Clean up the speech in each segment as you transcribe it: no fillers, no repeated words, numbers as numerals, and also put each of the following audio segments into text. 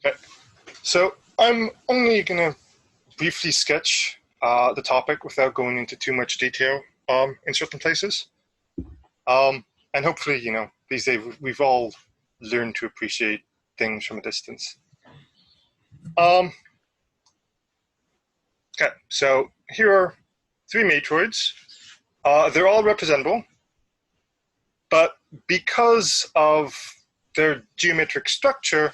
Okay. So I'm only going to briefly sketch the topic without going into too much detail in certain places. And hopefully, these days we've all learned to appreciate things from a distance. Okay, so here are 3 Matroids. They're all representable, but because of their geometric structure,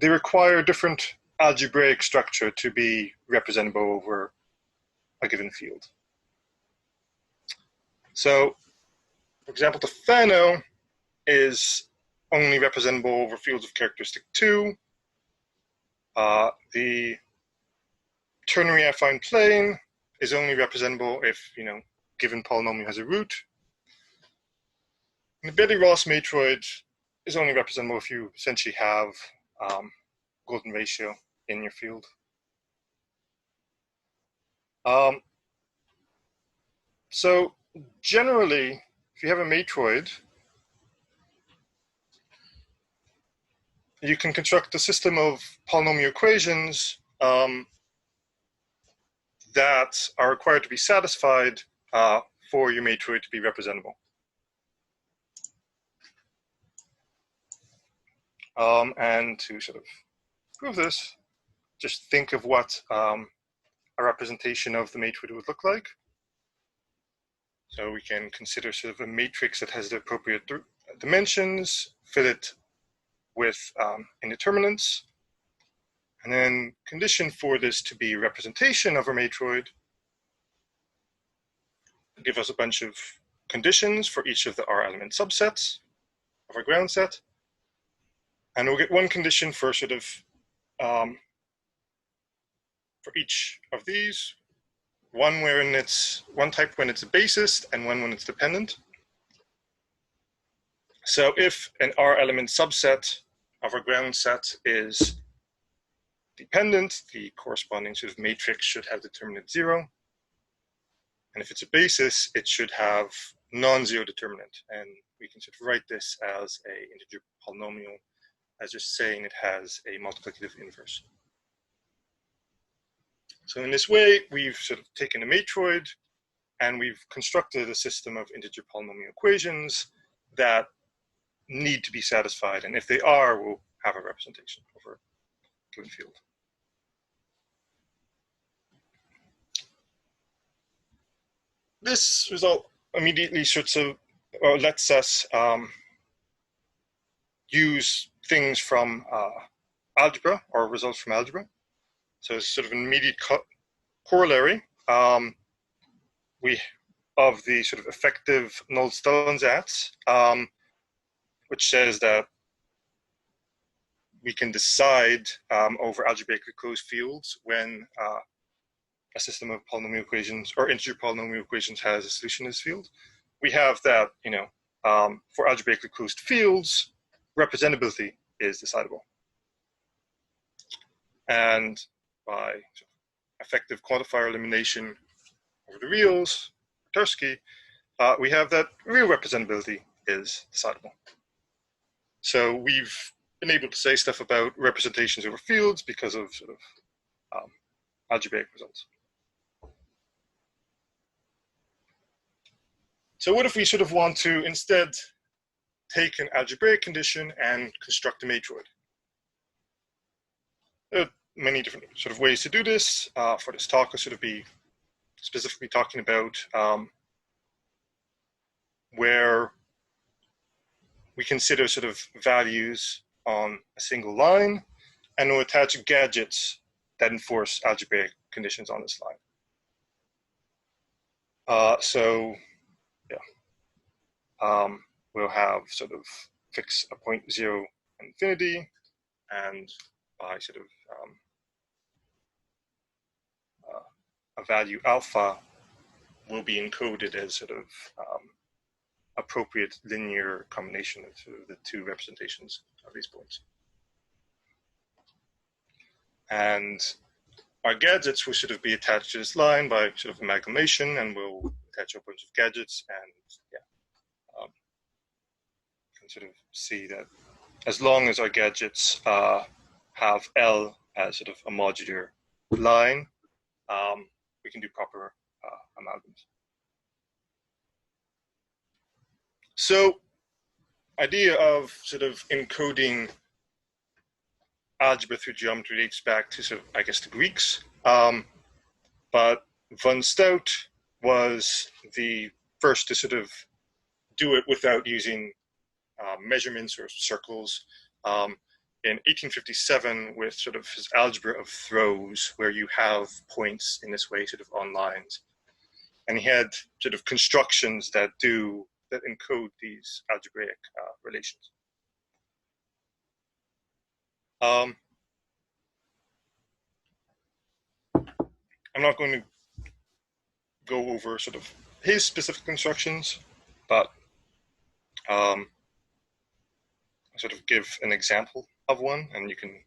they require different algebraic structure to be representable over a given field. So, for example, the Fano is only representable over fields of characteristic 2. The ternary affine plane is only representable if, given polynomial has a root. And the Bailey-Ross matroid is only representable if you essentially have golden ratio in your field. So generally, if you have a matroid, you can construct a system of polynomial equations that are required to be satisfied for your matroid to be representable. And to sort of prove this, just think of what a representation of the matroid would look like. So we can consider sort of a matrix that has the appropriate dimensions, fill it with indeterminates, and then condition for this to be a representation of our matroid. Give us a bunch of conditions for each of the R element subsets of our ground set. And we'll get one condition for sort of, for each of these, one type when it's a basis and one when it's dependent. So if an R element subset of our ground set is dependent, the corresponding sort of matrix should have determinant 0. And if it's a basis, it should have non-zero determinant. And we can sort of write this as an integer polynomial, as just saying it has a multiplicative inverse. So in this way, we've sort of taken a matroid and we've constructed a system of integer polynomial equations that need to be satisfied. And if they are, we'll have a representation over a given field. This result immediately lets us use things from algebra or results from algebra. So it's sort of an immediate corollary of the sort of effective null-Stellensatz, which says that we can decide over algebraically closed fields when a system of polynomial equations or integer polynomial equations has a solution in this field. We have that, for algebraically closed fields, representability is decidable. And by effective quantifier elimination over the reals, Tursky, we have that real representability is decidable. So we've been able to say stuff about representations over fields because of sort of algebraic results. So what if we sort of want to instead take an algebraic condition and construct a matroid? There are many different sort of ways to do this. For this talk, I'll sort of be specifically talking about where we consider sort of values on a single line, and we'll attach gadgets that enforce algebraic conditions on this line. We'll have sort of fix a point 0 infinity, and by sort of a value alpha will be encoded as sort of appropriate linear combination of sort of the two representations of these points. And our gadgets will sort of be attached to this line by sort of amalgamation, and we'll attach a bunch of gadgets, and yeah, you can sort of see that as long as our gadgets have L as sort of a modular line, we can do proper amalgams. So, idea of sort of encoding algebra through geometry dates back to sort of, I guess, the Greeks. But von Stout was the first to sort of do it without using measurements or circles. In 1857, with sort of his algebra of throws, where you have points in this way, sort of on lines. And he had sort of constructions that encode these algebraic relations. I'm not going to go over sort of his specific constructions, but I'll sort of give an example of one, and you can,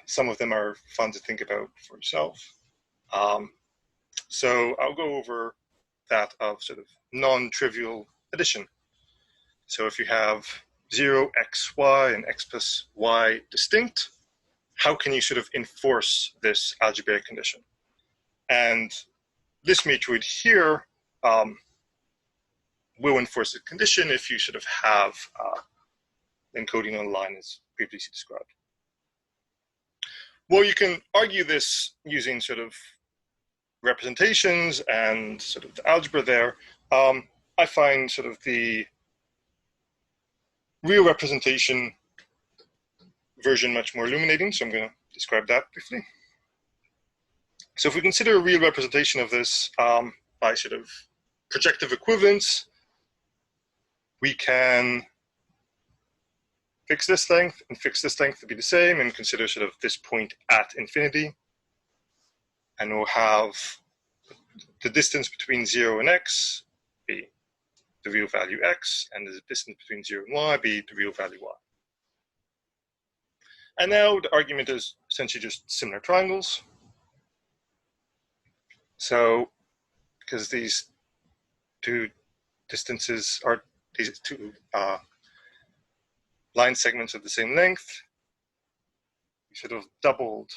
some of them are fun to think about for yourself. So I'll go over that of sort of non-trivial addition. So if you have 0, x, y, and x plus y distinct, how can you sort of enforce this algebraic condition? And this matroid here will enforce the condition if you sort of have encoding on the line as previously described. Well, you can argue this using sort of representations and sort of the algebra there. I find sort of the real representation version much more illuminating, so I'm going to describe that briefly. So if we consider a real representation of this by sort of projective equivalence, we can fix this length and fix this length to be the same and consider sort of this point at infinity. And we'll have the distance between 0 and x be the real value x, and the distance between 0 and y be the real value y. And now the argument is essentially just similar triangles. So, because these two distances are, these two line segments of the same length, we sort of doubled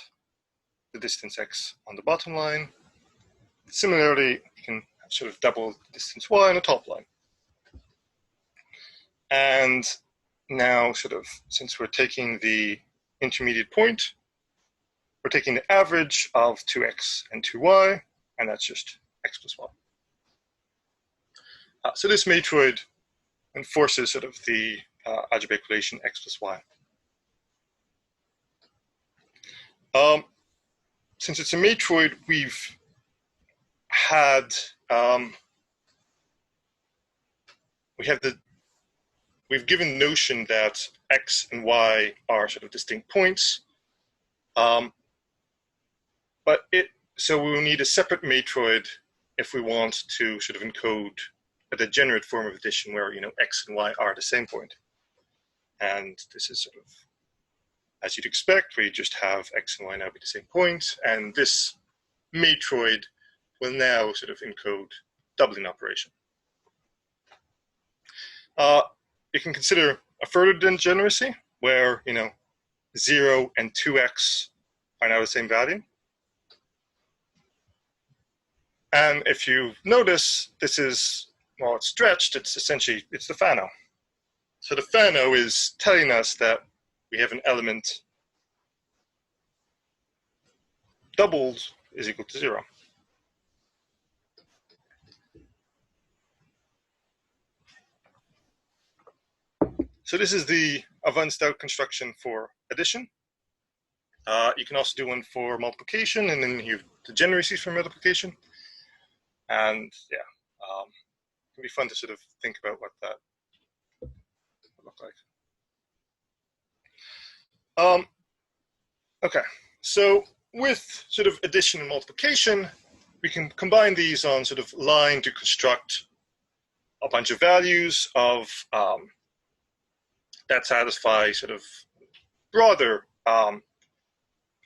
the distance x on the bottom line. Similarly, you can sort of double the distance y on the top line. And now sort of, since we're taking the intermediate point, we're taking the average of 2x and 2y, and that's just x plus y. So this matroid enforces sort of the algebraic relation x plus y. Since it's a matroid, we've had we've given notion that x and y are sort of distinct points, so we will need a separate matroid if we want to sort of encode a degenerate form of addition where x and y are the same point. And this is sort of, as you'd expect, we just have x and y now be the same point, and this matroid will now sort of encode doubling operation. You can consider a further degeneracy where 0 and 2x are now the same value. And if you notice, this is, well, it's stretched, it's essentially, it's the Fano. So the Fano is telling us that we have an element doubled is equal to 0. So this is the von Stout construction for addition. You can also do one for multiplication, and then you have degeneracies for multiplication. And yeah, it can be fun to sort of think about what that would look like. Okay, so with sort of addition and multiplication, we can combine these on sort of line to construct a bunch of values of that satisfy sort of broader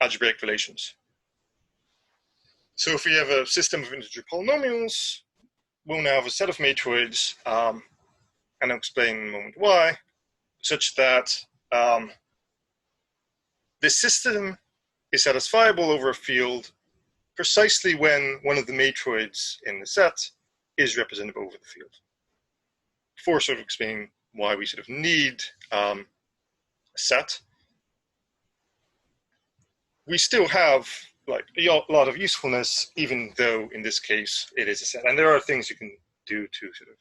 algebraic relations. So if we have a system of integer polynomials, we'll now have a set of matroids, and I'll explain in a moment why, such that this system is satisfiable over a field precisely when one of the matroids in the set is representative over the field. Before sort of explaining why we sort of need a set, we still have like a lot of usefulness, even though in this case it is a set. And there are things you can do to sort of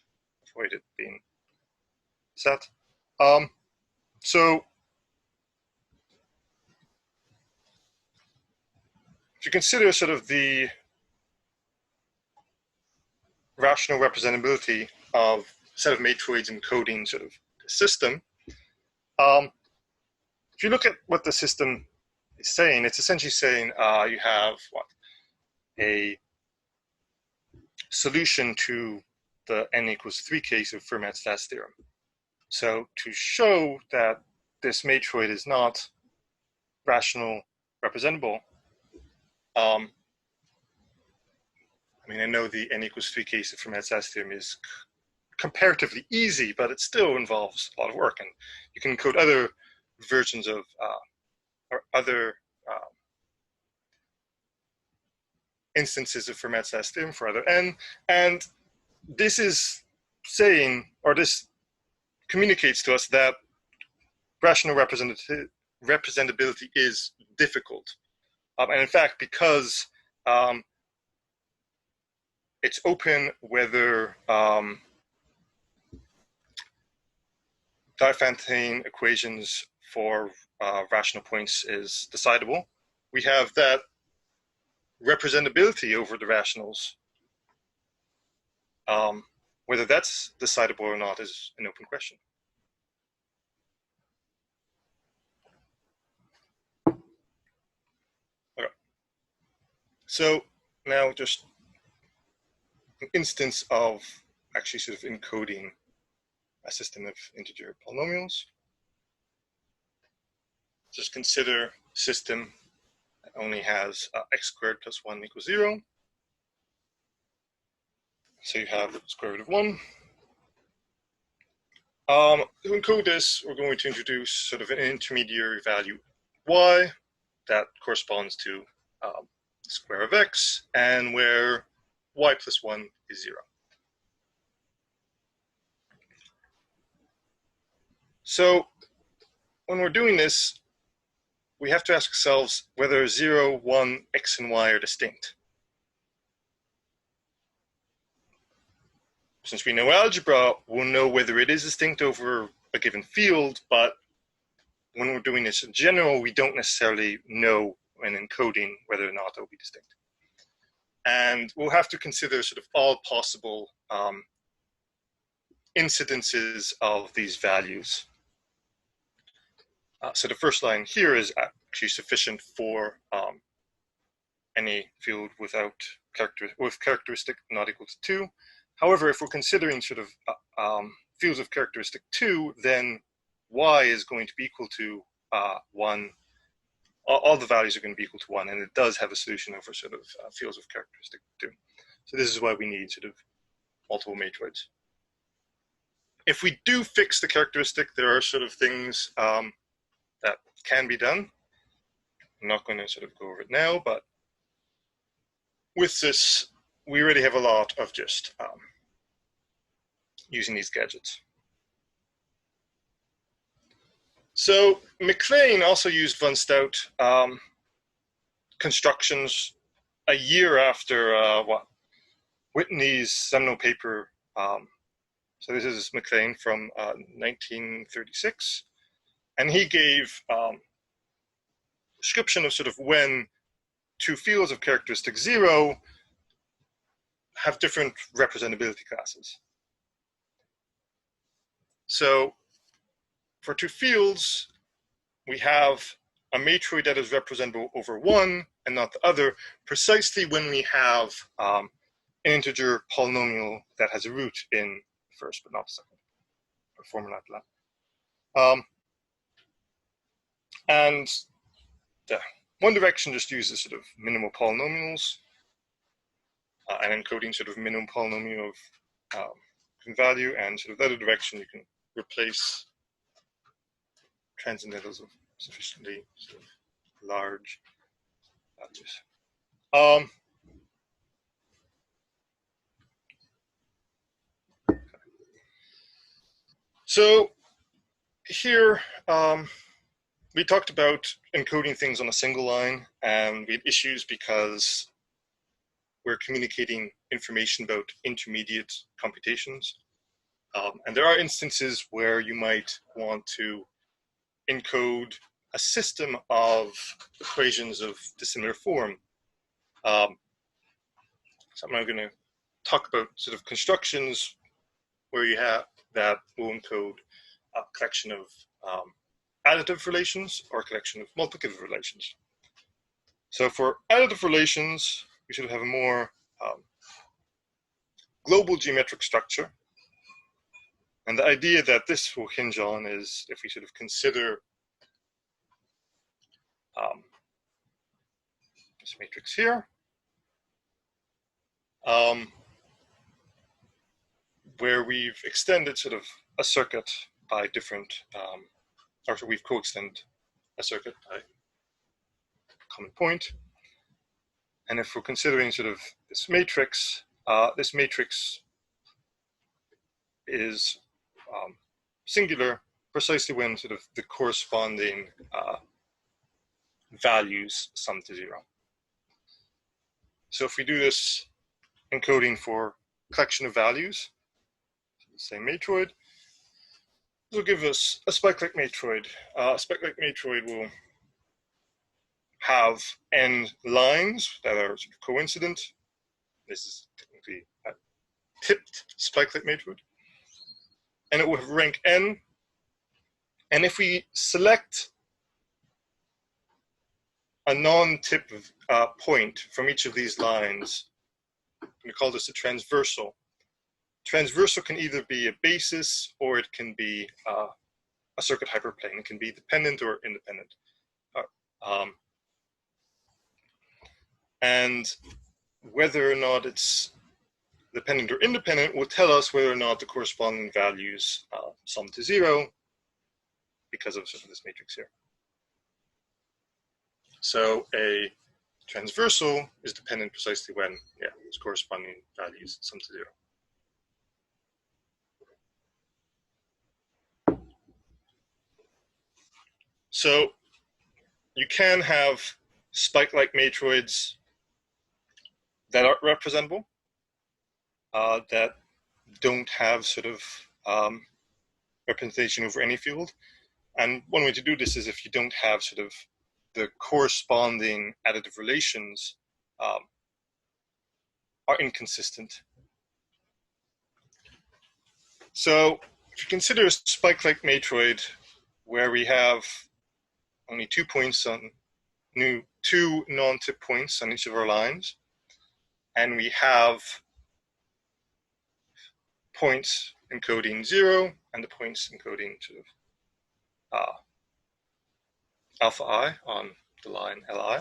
avoid it being set. So if you consider sort of the rational representability of a set of matroids encoding sort of the system, if you look at what the system is saying, it's essentially saying you have what? A solution to the n equals 3 case of Fermat's last theorem. So to show that this matroid is not rational representable, I mean, I know the n equals 3 case of Fermat's last theorem is comparatively easy, but it still involves a lot of work, and you can encode other versions of or other instances of Fermat's last theorem for other n, and this is saying, or this communicates to us that rational representability is difficult, and in fact, because it's open whether Diophantine equations for rational points is decidable, we have that representability over the rationals, whether that's decidable or not is an open question. Okay. So now just an instance of actually sort of encoding a system of integer polynomials. Just consider a system that only has x squared plus 1 equals 0. So you have square root of 1. To encode this, we're going to introduce sort of an intermediary value y that corresponds to square of x, and where y plus 1 is 0. So when we're doing this, we have to ask ourselves whether 0, 1, x, and y are distinct. Since we know algebra, we'll know whether it is distinct over a given field, but when we're doing this in general, we don't necessarily know when encoding whether or not they'll be distinct. And we'll have to consider sort of all possible incidences of these values. So the first line here is actually sufficient for any field with characteristic not equal to 2. However, if we're considering sort of fields of characteristic 2, then y is going to be equal to 1. All the values are going to be equal to 1, and it does have a solution over sort of fields of characteristic 2. So this is why we need sort of multiple matroids. If we do fix the characteristic, there are sort of things that can be done. I'm not going to sort of go over it now, but with this, we already have a lot of just using these gadgets. So MacLean also used von Stout constructions a year after Whitney's seminal paper. So this is MacLean from 1936, and he gave a description of sort of when two fields of characteristic 0 have different representability classes. So for two fields, we have a matroid that is representable over one and not the other, precisely when we have an integer polynomial that has a root in the first but not the second, or former not the last. And the one direction just uses sort of minimal polynomials and encoding sort of minimum polynomial of value, and sort of the other direction you can replace transcendentals of sufficiently sort of large values. So here we talked about encoding things on a single line, and we had issues because we're communicating information about intermediate computations. And there are instances where you might want to encode a system of equations of dissimilar form. So I'm now going to talk about sort of constructions where you have that will encode a collection of additive relations or a collection of multiplicative relations. So for additive relations, we should have a more global geometric structure. And the idea that this will hinge on is if we sort of consider this matrix here, where we've extended sort of a circuit by different, or so we've co-extended a circuit by a common point. And if we're considering sort of this matrix is singular precisely when sort of the corresponding values sum to 0. So if we do this encoding for collection of values, say Matroid, this will give us a Spikelike Metroid. Spikelike Metroid will have n lines that are sort of coincident. This is technically a tipped Spikelike Metroid. And it will have rank n. And if we select a non-tip point from each of these lines, we call this a transversal. Transversal can either be a basis or it can be a circuit hyperplane. It can be dependent or independent. And whether or not it's dependent or independent will tell us whether or not the corresponding values sum to 0 because of sort of this matrix here. So a transversal is dependent precisely when, its corresponding values sum to 0. So you can have Spikelike Metroids that are representable, that don't have sort of representation over any field. And one way to do this is if you don't have sort of the corresponding additive relations are inconsistent. So if you consider a Spikelike Metroid where we have only 2 points on two non-tip points on each of our lines, and we have points encoding 0 and the points encoding sort of alpha I on the line Li.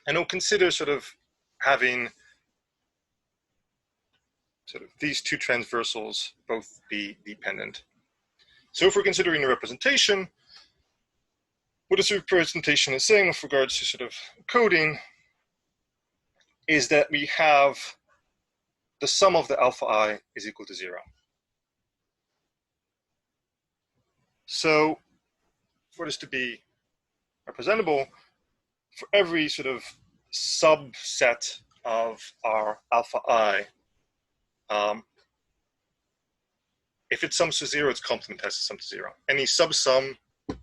And we'll consider sort of having sort of these two transversals both be dependent. So if we're considering a representation, what this representation is saying with regards to sort of coding is that we have the sum of the alpha I is equal to 0. So for this to be representable, for every sort of subset of our alpha I, if it sums to 0, its complement has to sum to 0. Any subsum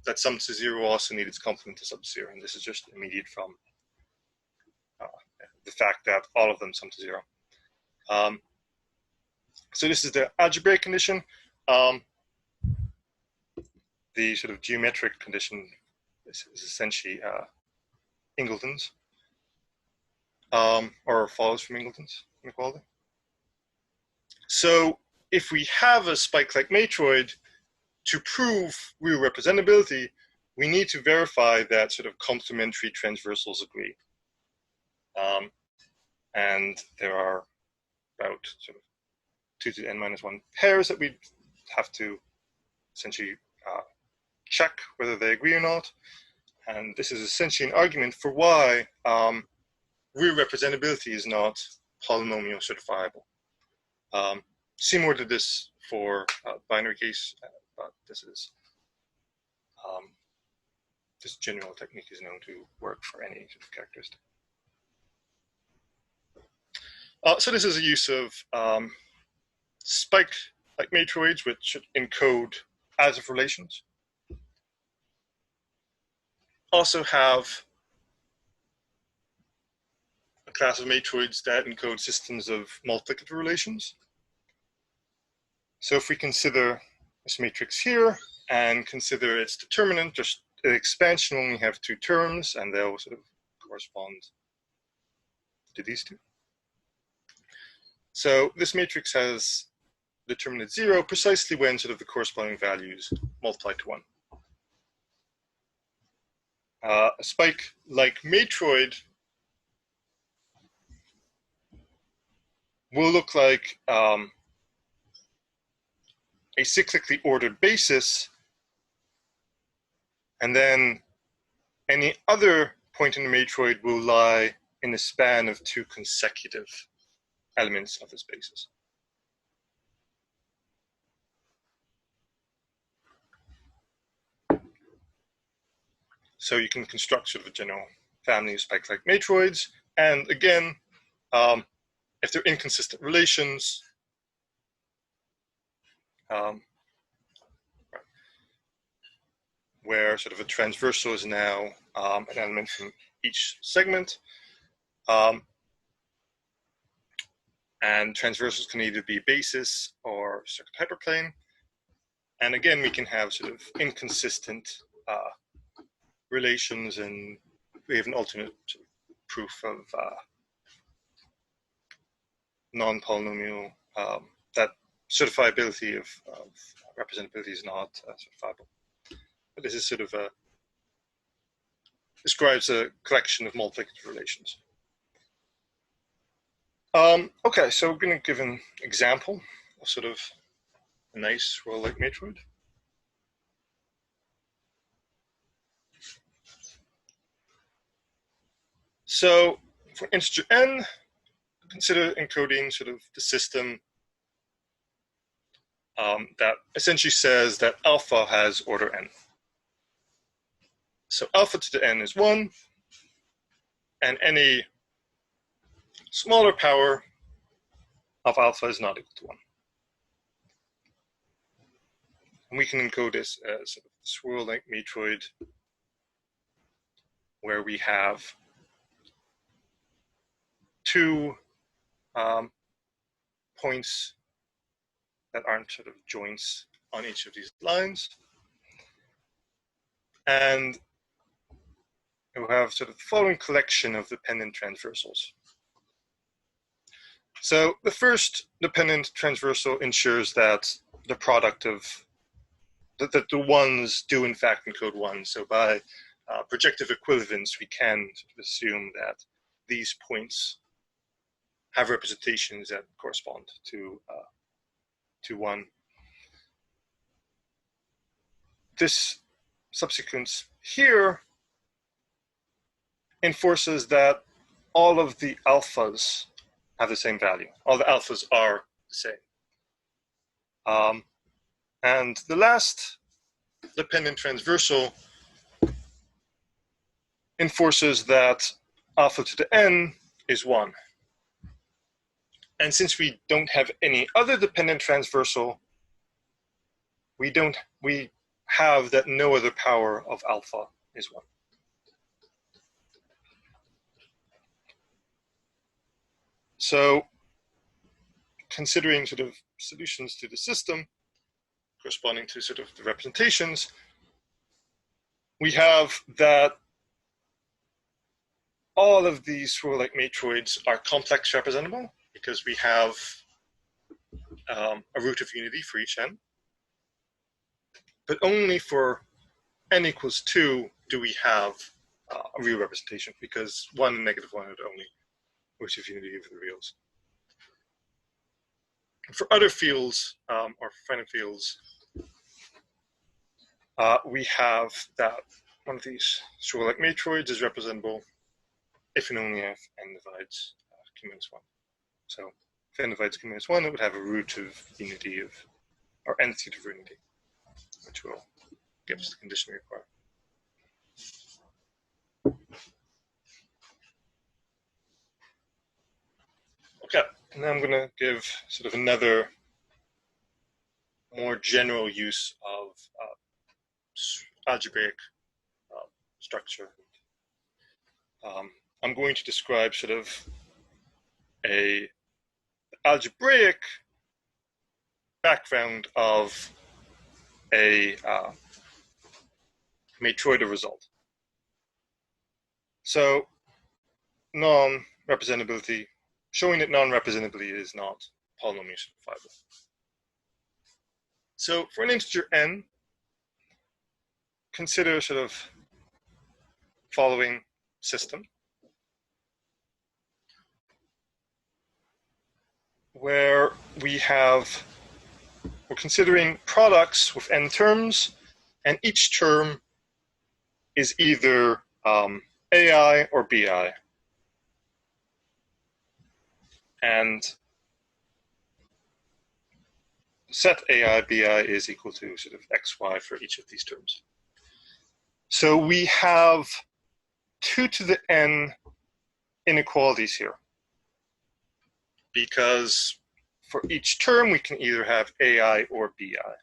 that sums to 0 also needs its complement to sum to 0, and this is just immediate from the fact that all of them sum to 0. So this is the algebraic condition. The sort of geometric condition is essentially Ingleton's, or follows from Ingleton's inequality. So if we have a Spikelike Metroid, to prove RealRepresentability, we need to verify that sort of complementary transversals agree. And there are about sort of 2 to the n minus 1 pairs that we have to essentially check whether they agree or not. And this is essentially an argument for why RealRepresentability is not polynomial certifiable. Similar to this for binary case, but this general technique is known to work for any sort of characteristic. So this is a use of Spikelike Metroids, which should encode additive relations. Also have a class of matroids that encode systems of multiplicative relations. So if we consider this matrix here and consider its determinant, just an expansion when we have two terms, and they'll sort of correspond to these two. So this matrix has determinant 0 precisely when sort of the corresponding values multiply to 1. A Spikelike Metroid will look like a cyclically ordered basis, and then any other point in the matroid will lie in the span of two consecutive elements of this basis. So you can construct sort of a general family of Spikelike Metroids, and again, if they're inconsistent relations, where sort of a transversal is now an element from each segment, and transversals can either be basis or circuit hyperplane. And again, we can have sort of inconsistent relations, and we have an alternate proof of non-polynomial, that certifiability of representability is not certifiable. But this is sort of describes a collection of multiplicative relations. Okay, so we're going to give an example of sort of a nice Swirllike Metroid. So for integer n, consider encoding sort of the system that essentially says that alpha has order n. So alpha to the n is 1, and any smaller power of alpha is not equal to 1. And we can encode this as a Swirllike Metroid, where we have two points that aren't sort of joints on each of these lines. And we'll have sort of the following collection of dependent transversals. So the first dependent transversal ensures that the product of that the ones do in fact encode 1. So by projective equivalence, we can sort of assume that these points have representations that correspond to 1. This subsequence here enforces that all of the alphas have the same value. All the alphas are the same. And the last dependent transversal enforces that alpha to the n is 1. And since we don't have any other dependent transversal, we have that no other power of alpha is 1. So considering sort of solutions to the system corresponding to sort of the representations, we have that all of these Swirllike Metroids are complex representable, because we have a root of unity for each n. But only for n equals 2 do we have a real representation, because 1 and -1 are the only roots of unity of the reals. And for other fields, or finite fields, we have that one of these Swirllike Metroids is representable if and only if n divides q minus 1. So if n divides q minus 1, it would have a root of unity of, or nth of unity, which will give us the condition we require. Okay, and now I'm going to give sort of another more general use of algebraic structure. I'm going to describe sort of a algebraic background of a Matroid result. So non-representability, showing that non-representability is not polynomial simplifiable. So for an integer n, consider sort of following system where we're considering products with n terms, and each term is either AI or BI. And set AI BI is equal to sort of xy for each of these terms. So we have 2 to the n inequalities here, because for each term we can either have AI or BI.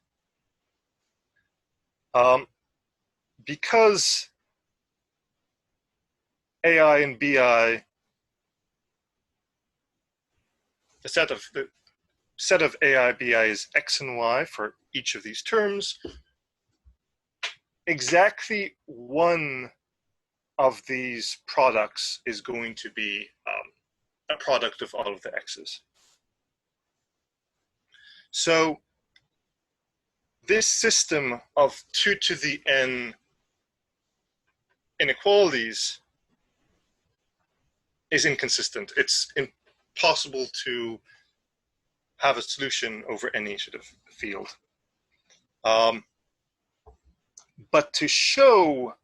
Because AI and BI, the set of AI BI is x and y for each of these terms. Exactly one of these products is going to be a product of all of the x's. So this system of 2 to the n inequalities is inconsistent. It's impossible to have a solution over any sort of field. But to show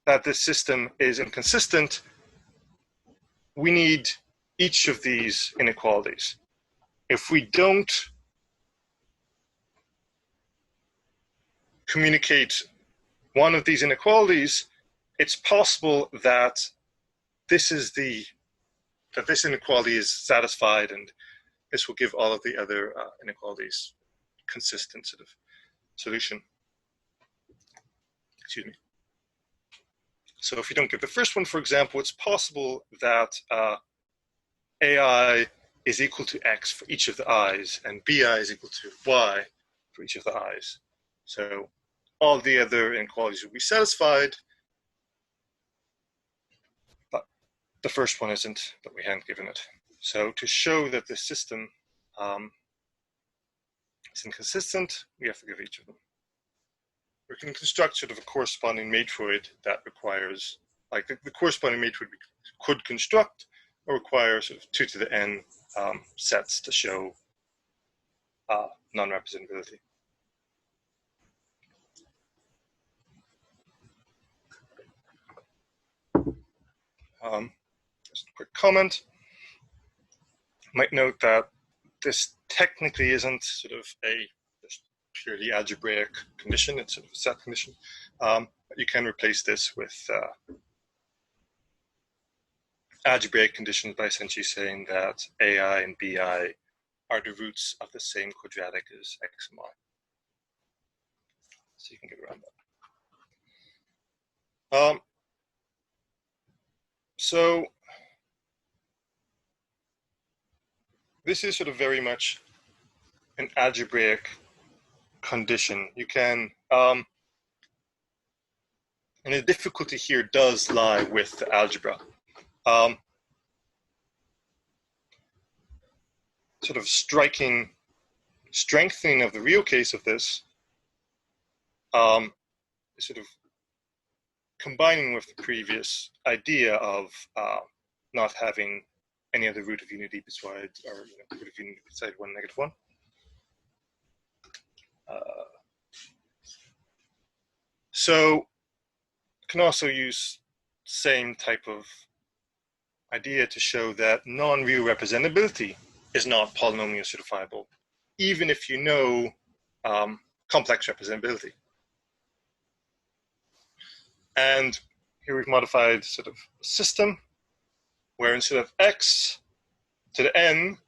that this system is inconsistent, we need each of these inequalities. If we don't communicate one of these inequalities, it's possible that this inequality is satisfied, and this will give all of the other inequalities consistent sort of solution. Excuse me. So if you don't get the first one, for example, it's possible that AI is equal to x for each of the i's, and BI is equal to y for each of the i's. So all the other inequalities will be satisfied, but the first one isn't, but we haven't given it. So to show that the system is inconsistent, we have to give each of them. We can construct sort of a corresponding matroid that requires, like the corresponding matroid we could construct or require sort of 2 to the n sets to show non-representability. Just a quick comment. Might note that this technically isn't sort of a purely algebraic condition, it's sort of a set condition. But you can replace this with algebraic conditions by essentially saying that AI and BI are the roots of the same quadratic as x and y. So you can get around that. So this is sort of very much an algebraic condition. You can, and the difficulty here does lie with the algebra. Sort of strengthening of the real case of this is sort of combining with the previous idea of not having any other root of unity besides, or root of unity beside 1, -1. So can also use same type of idea to show that non-real representability is not polynomial certifiable, even if you know complex representability. And here we've modified sort of a system where instead of x to the n,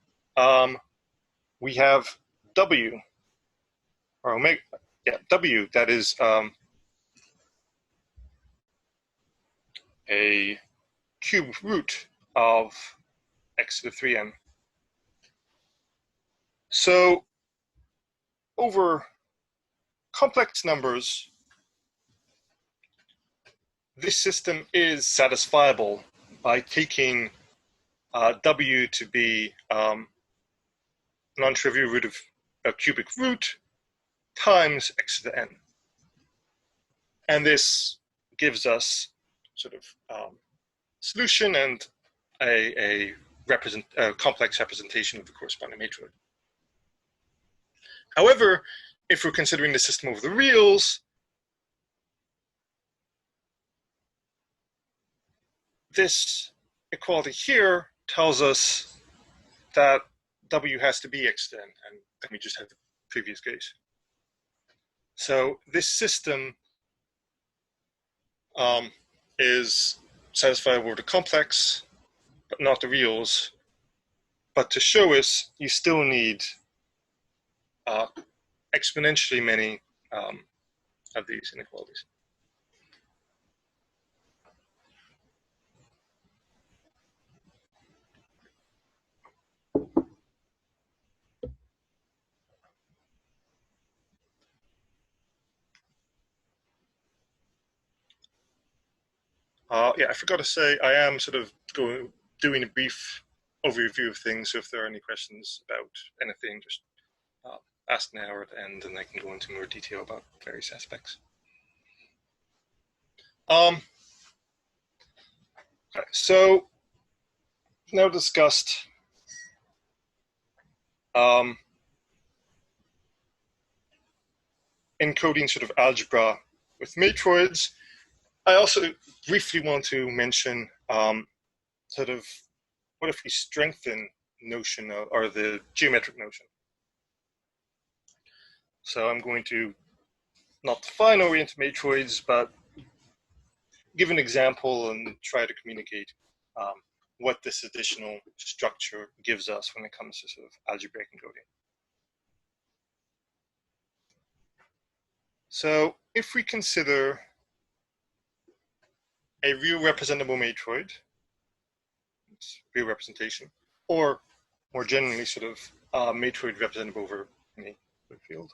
we have w, or omega, w, that is a cube root of x to the 3n. So over complex numbers, this system is satisfiable by taking w to be non-trivial root of a cubic root times x to the n. And this gives us sort of solution and a complex representation of the corresponding matroid. However, if we're considering the system over the reals, this equality here tells us that w has to be x to n, and then we just have the previous case. So this system is satisfiable with the complex, but not the reals. But to show us, you still need exponentially many of these inequalities. Yeah, I forgot to say, I am sort of doing a brief overview of things, so if there are any questions about anything, just ask now or at the end, and I can go into more detail about various aspects. So now discussed encoding sort of algebra with matroids. I also briefly want to mention sort of what if we strengthen notion of, or the geometric notion. So I'm going to not define oriented matroids, but give an example and try to communicate what this additional structure gives us when it comes to sort of algebraic encoding. So if we consider a real representable matroid, it's real representation, or more generally sort of matroid representable over any field,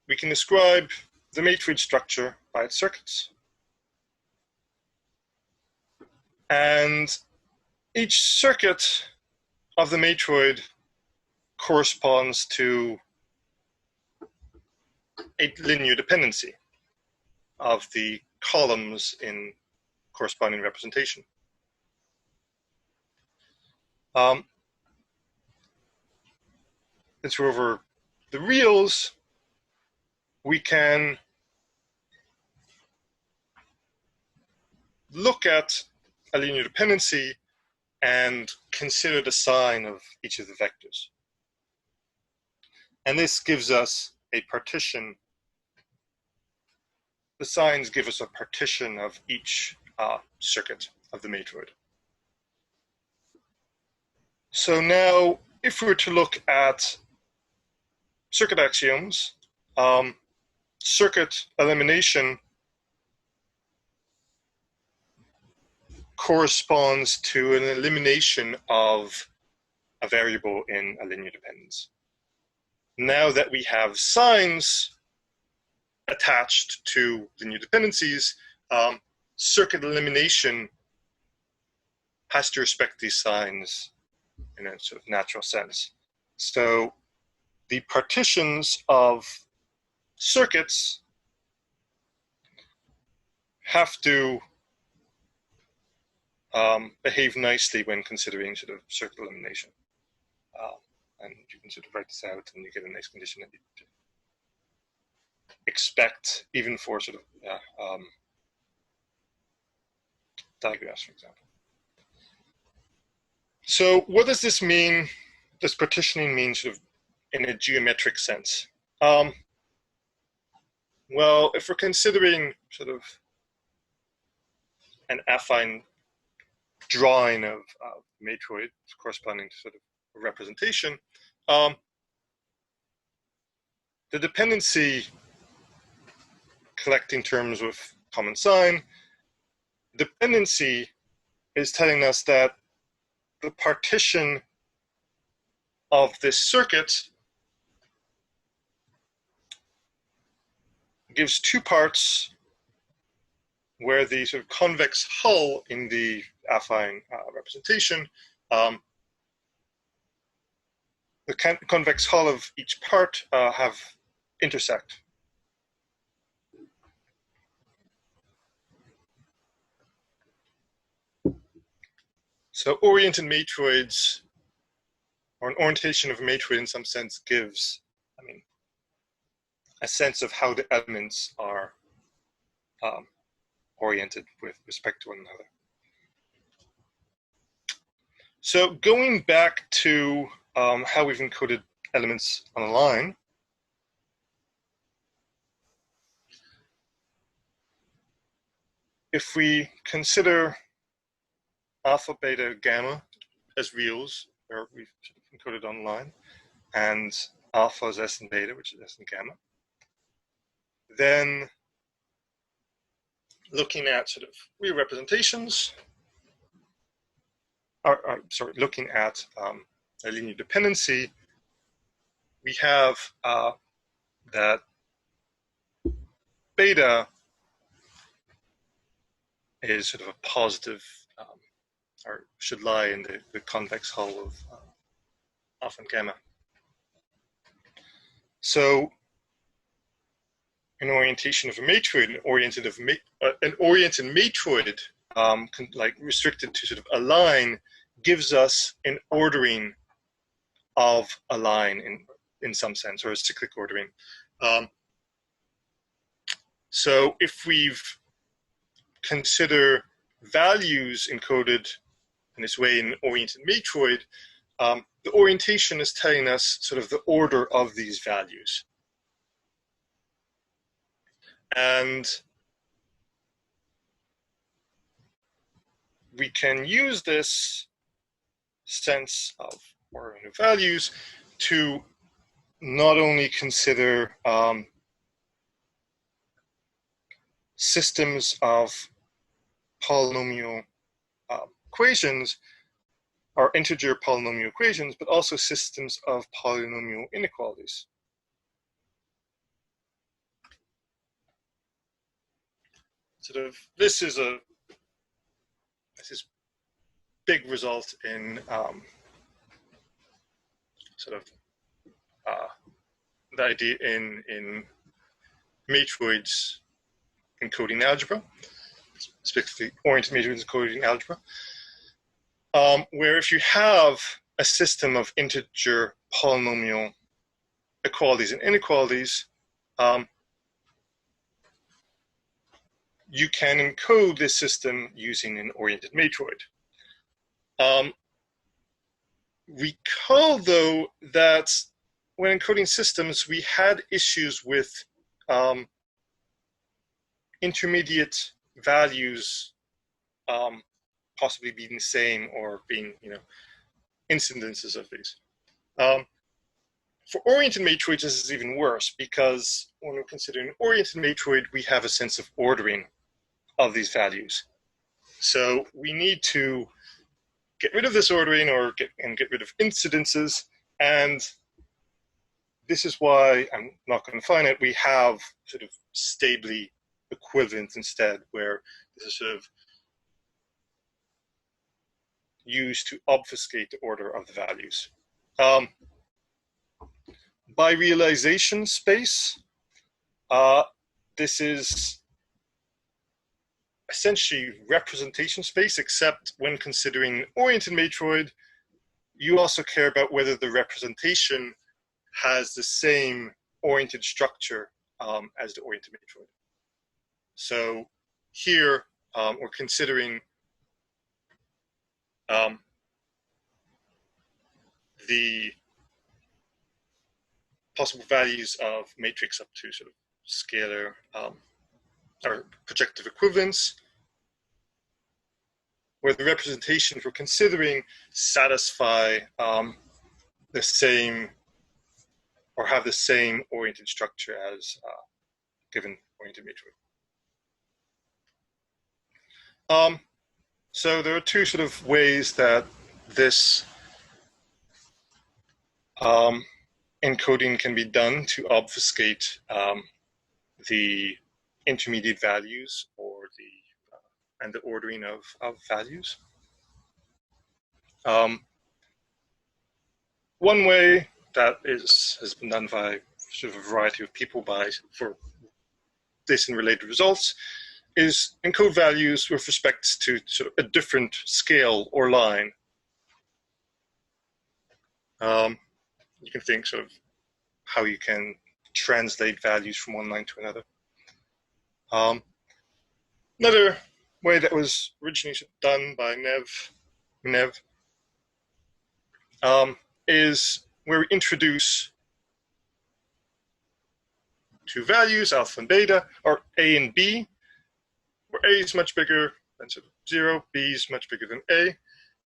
we can describe the matroid structure by its circuits. And each circuit of the matroid corresponds to a linear dependency of the columns in corresponding representation. Since we're over the reals, we can look at a linear dependency and consider the sign of each of the vectors. And this gives us a partition. The signs give us a partition of each circuit of the matroid. So now, if we were to look at circuit axioms, circuit elimination corresponds to an elimination of a variable in a linear dependence. Now that we have signs attached to linear dependencies, circuit elimination has to respect these signs in a sort of natural sense. So the partitions of circuits have to behave nicely when considering sort of circuit elimination. And you can sort of write this out and you get a nice condition that you do. expect even for sort of diagraphs, for example. So what does this mean? Does partitioning mean sort of in a geometric sense? Well, if we're considering sort of an affine drawing of Matroid corresponding to sort of a representation, the dependency collecting terms with common sign, dependency is telling us that the partition of this circuit gives two parts where the sort of convex hull in the affine representation, the convex hull of each part have intersect. So oriented matroids, or an orientation of a matroid in some sense, gives, a sense of how the elements are oriented with respect to one another. So going back to how we've encoded elements on a line, if we consider alpha, beta, gamma as reals, where we've encoded on a line, and alpha is S and beta, which is S and gamma, then looking at sort of real representations, looking at a linear dependency, we have that beta is sort of a positive, or should lie in the convex hull of alpha and gamma. So an orientation of a matroid, an oriented matroid, like restricted to sort of a line, gives us an ordering of a line in some sense, or a cyclic ordering. So if we've consider values encoded in this way in an oriented matroid, the orientation is telling us sort of the order of these values. And we can use this sense of ordering of values to not only consider systems of polynomial equations, or integer polynomial equations, but also systems of polynomial inequalities. Sort of, this is big result in the idea in Matroids encoding algebra, specifically oriented matroids encoding algebra, where if you have a system of integer polynomial equalities and inequalities, you can encode this system using an oriented matroid. Recall, though, that when encoding systems, we had issues with intermediate values possibly being the same or being, incidences of these. For oriented matroids, this is even worse, because when we're considering an oriented matroid, we have a sense of ordering of these values. So we need to get rid of this ordering or get rid of incidences, and this is why I'm not going to define it. We have sort of stably equivalent instead, where this is sort of used to obfuscate the order of the values. By realization space, this is essentially representation space, except when considering an oriented matroid, you also care about whether the representation has the same oriented structure as the oriented matroid. So here we're considering the possible values of matrix up to sort of scalar or projective equivalence, where the representations we're considering satisfy the same or have the same oriented structure as given oriented matroid. So there are two sort of ways that this encoding can be done to obfuscate the intermediate values or and the ordering of values. One way that has been done by sort of a variety of people for this and related results is encode values with respect to sort of a different scale or line. You can think sort of how you can translate values from one line to another. Another way that was originally done by Nev is where we introduce two values, alpha and beta, or A and B, where A is much bigger than sort of 0, B is much bigger than A.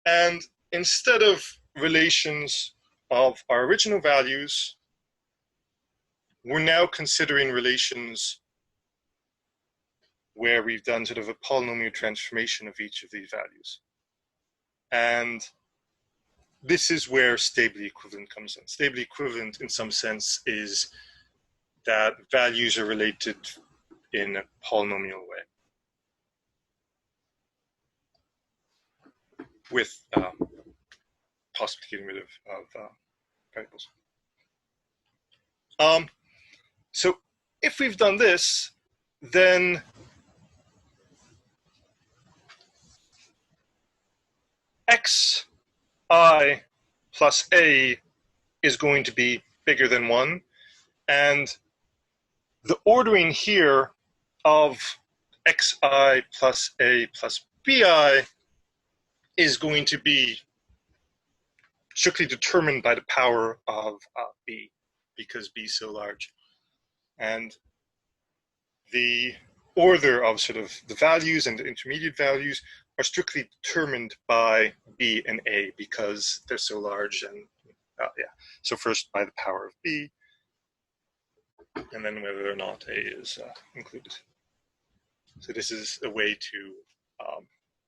And instead of relations of our original values, we're now considering relations where we've done sort of a polynomial transformation of each of these values. And this is where stably equivalent comes in. Stably equivalent, in some sense, is that values are related in a polynomial way, with possibly getting rid of variables. So if we've done this, then xi plus a is going to be bigger than 1, and the ordering here of xi plus a plus bi is going to be strictly determined by the power of b, because b is so large. And the order of sort of the values and the intermediate values are strictly determined by b and a because they're so large. And yeah, so first by the power of b, and then whether or not a is included. So this is a way to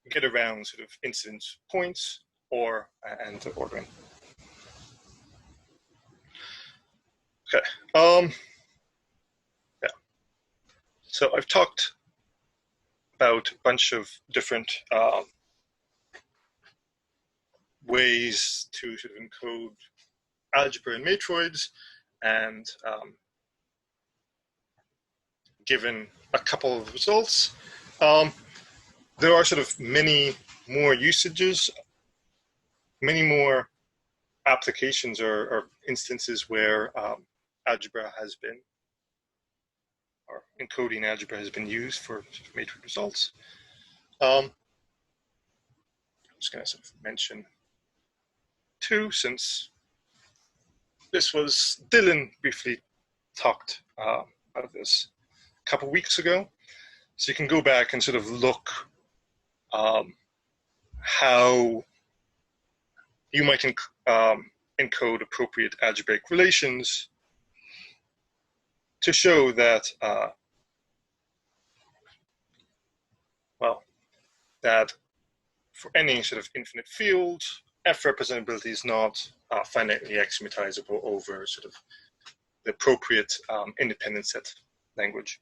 get around sort of incidence points and the ordering. Okay. Yeah. So I've talked about a bunch of different ways to sort of encode algebra and matroids, and given a couple of results. There are sort of many more usages, many more applications or instances where algebra has been, or encoding algebra has been used for sort of matrix results. I'm just going to sort of mention two, since this was Dylan briefly talked about this a couple weeks ago. So you can go back and sort of look how you might encode appropriate algebraic relations to show that, well, that for any sort of infinite field, F representability is not finitely axiomatizable over sort of the appropriate independent set language.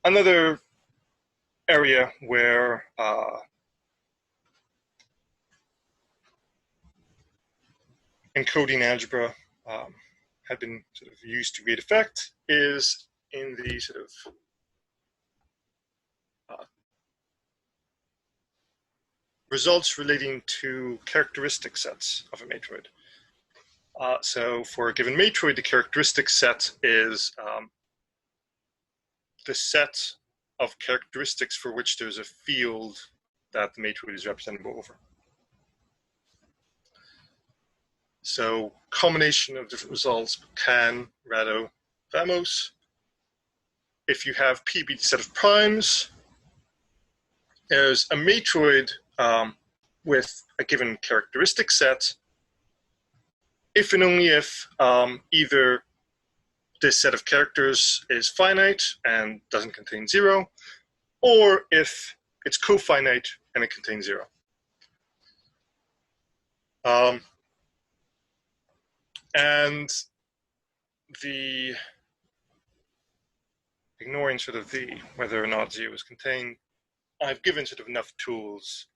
Another area where encoding algebra had been sort of used to great effect is in the sort of results relating to characteristic sets of a matroid. So for a given matroid, the characteristic set is the set of characteristics for which there's a field that the matroid is representable over. So combination of different results can, rado, vamos. If you have P be the set of primes, there's a matroid with a given characteristic set if and only if either this set of characters is finite and doesn't contain 0, or if it's cofinite and it contains 0. And the ignoring sort of the whether or not 0 is contained, I've given sort of enough tools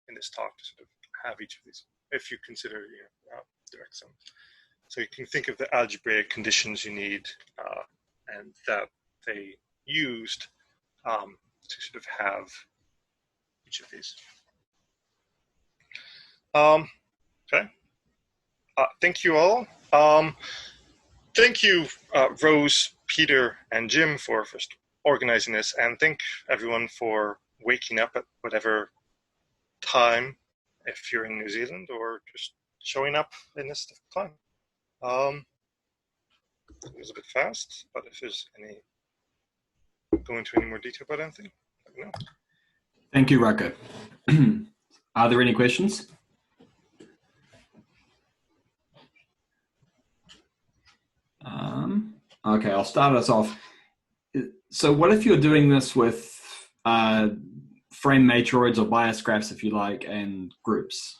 in this talk to sort of have each of these, if you consider direct sum. So you can think of the algebraic conditions you need and that they used to sort of have each of these. Okay. Thank you all. Thank you, Rose, Peter, and Jim for first organizing this, and thank everyone for waking up at whatever time, if you're in New Zealand, or just showing up in this time. It was a bit fast, but if there's any, go into any more detail about anything, let me know. Thank you, Rutger. Are there any questions? Okay, I'll start us off. So what if you're doing this with frame matroids or bias graphs, if you like, and groups?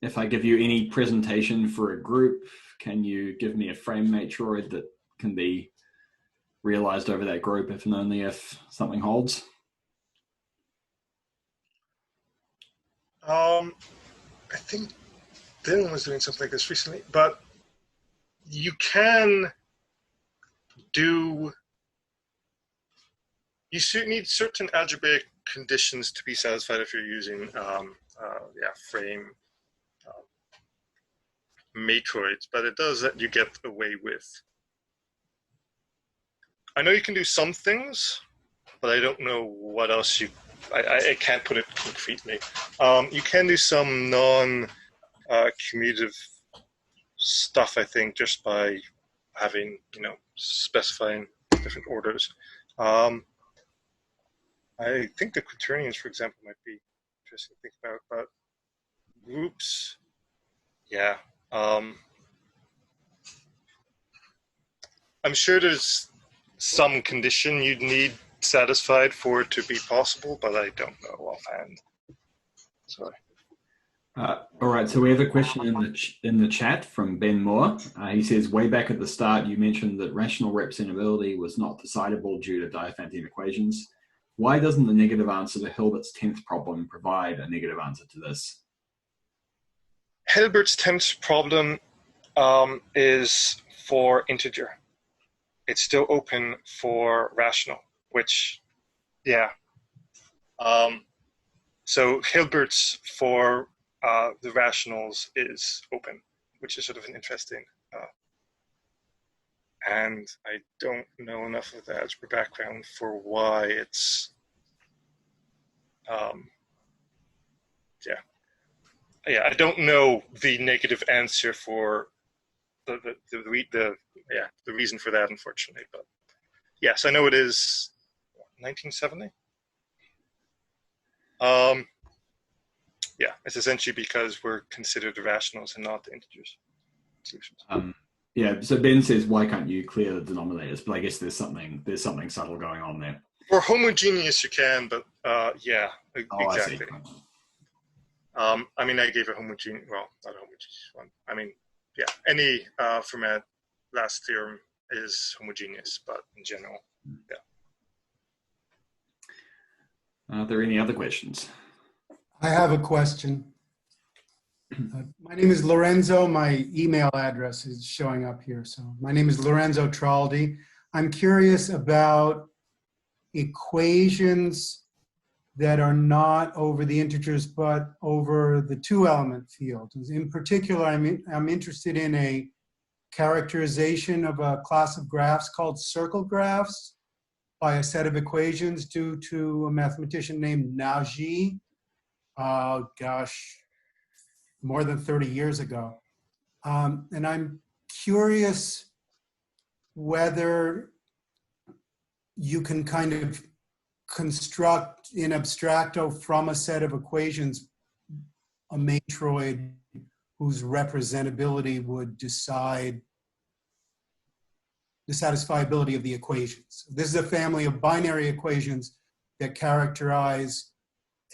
If I give you any presentation for a group, can you give me a frame matroid that can be realized over that group if and only if something holds? I think Dylan was doing something like this recently, but you can do, you need certain algebraic conditions to be satisfied if you're using frame matroids, but it does let you get away with. I know you can do some things, but I don't know what else you, I can't put it concretely. You can do some non-commutative stuff, I think, just by having, specifying different orders. I think the quaternions, for example, might be interesting to think about, but groups, yeah. I'm sure there's some condition you'd need satisfied for it to be possible, but I don't know offhand. Sorry. All right, so we have a question in the chat from Ben Moore. He says, way back at the start, you mentioned that rational representability was not decidable due to Diophantine equations. Why doesn't the negative answer to Hilbert's 10th problem provide a negative answer to this? Hilbert's 10th problem is for integer. It's still open for rational, which, yeah. So Hilbert's for the rationals is open, which is sort of an interesting, and I don't know enough of the algebra background for why it's, I don't know the negative answer for the reason for that, unfortunately, but yes, I know it is 1970. Yeah, it's essentially because we're considered the rationals and not the integers solutions. Yeah, so Ben says, why can't you clear the denominators? But I guess there's something subtle going on there. For homogeneous, you can, but yeah, exactly. I mean, I gave a homogeneous, well, not a homogeneous one. I mean, yeah, any Fermat last theorem is homogeneous, but in general, yeah. Are there any other questions? I have a question. My name is Lorenzo. My email address is showing up here. So my name is Lorenzo Traldi. I'm curious about equations that are not over the integers, but over the two-element field. In particular, I'm interested in a characterization of a class of graphs called circle graphs by a set of equations due to a mathematician named Nagy, gosh, more than 30 years ago. And I'm curious whether you can kind of construct in abstracto from a set of equations a matroid whose representability would decide the satisfiability of the equations. This is a family of binary equations that characterize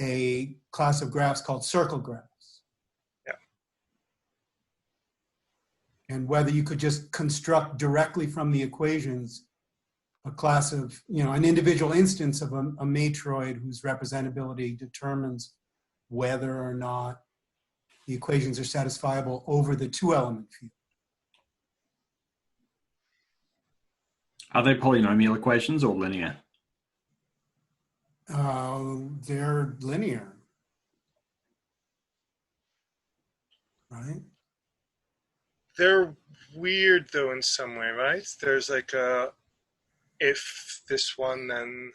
a class of graphs called circle graphs. Yeah. And whether you could just construct directly from the equations a class of, an individual instance of a matroid whose representability determines whether or not the equations are satisfiable over the two-element field. Are they polynomial equations or linear? They're linear, right? They're weird though in some way, right? There's like a if this one, then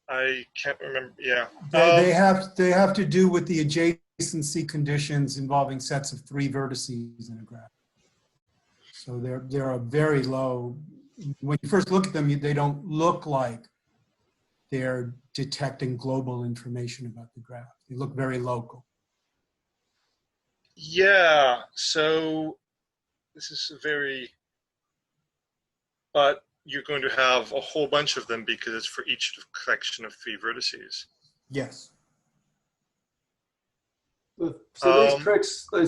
I can't remember. Yeah, They have to do with the adjacency conditions involving sets of 3 vertices in a graph. So they're a very low. When you first look at them, they don't look like they're detecting global information about the graph. They look very local. Yeah. So this is but you're going to have a whole bunch of them because it's for each collection of 3 vertices. Yes. So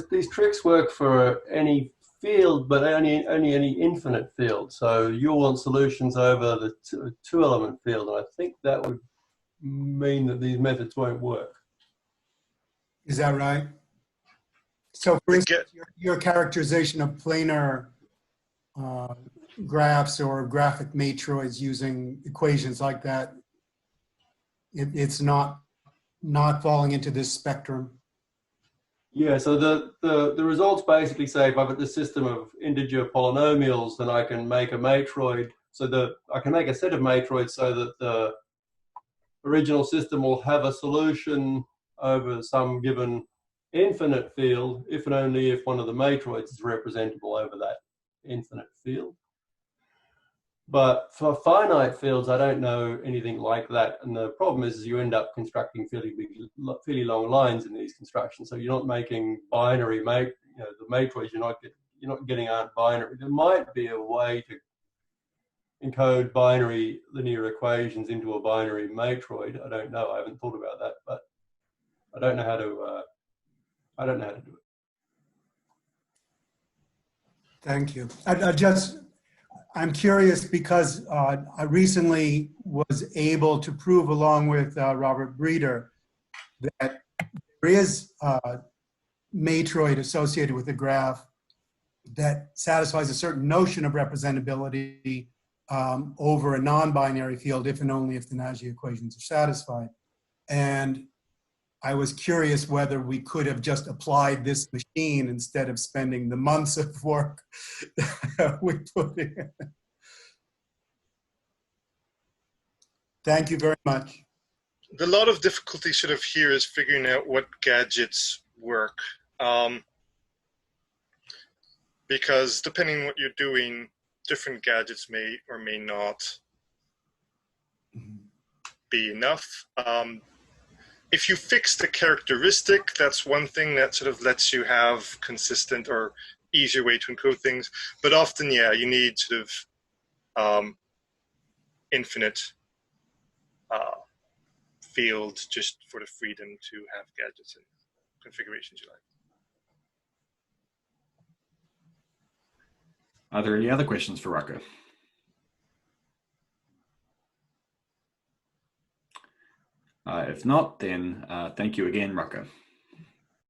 these tricks work for any field, but only any infinite field. So you'll want solutions over the two-element field, and I think that would mean that these methods won't work. Is that right? So for instance, your characterization of planar graphs or graphic matroids using equations like that, it's not falling into this spectrum. Yeah, so the results basically say if I've got this system of integer polynomials, then I can make a matroid. So I can make a set of matroids so that the original system will have a solution over some given infinite field, if and only if one of the matroids is representable over that infinite field. But for finite fields, I don't know anything like that. And the problem is you end up constructing fairly long lines in these constructions. So you're not making binary, the matroids you're not getting aren't binary. There might be a way to encode binary linear equations into a binary matroid. I don't know. I haven't thought about that, but I don't know how to. I don't know how to do it. Thank you. I'm curious because I recently was able to prove, along with Robert Breeder, that there is a matroid associated with a graph that satisfies a certain notion of representability over a non-binary field, if and only if the Nagy equations are satisfied. And I was curious whether we could have just applied this machine instead of spending the months of work we put in. Thank you very much. The lot of difficulty sort of here is figuring out what gadgets work. Because depending on what you're doing, different gadgets may or may not be enough. If you fix the characteristic, that's one thing that sort of lets you have consistent or easier way to encode things. But often, yeah, you need sort of infinite field just for the freedom to have gadgets and configurations you like. Are there any other questions for Rutger? If not, then thank you again, Rutger.